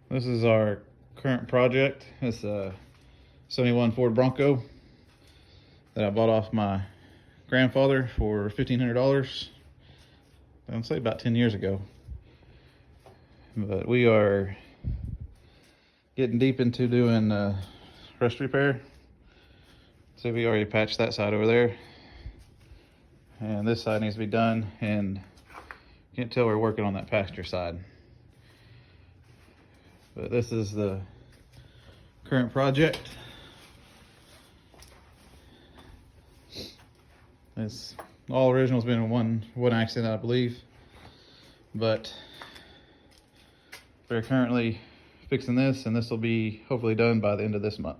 This is our current project. It's a 71 Ford Bronco that I bought off my grandfather for $1,500. I'd say about 10 years ago. But we are getting deep into doing rust repair. So we already patched that side over there. And this side needs to be done, and you can't tell we're working on that pasture side. But this is the current project. It's all original. It's been one accident, I believe. But we're currently fixing this, and this will be hopefully done by the end of this month.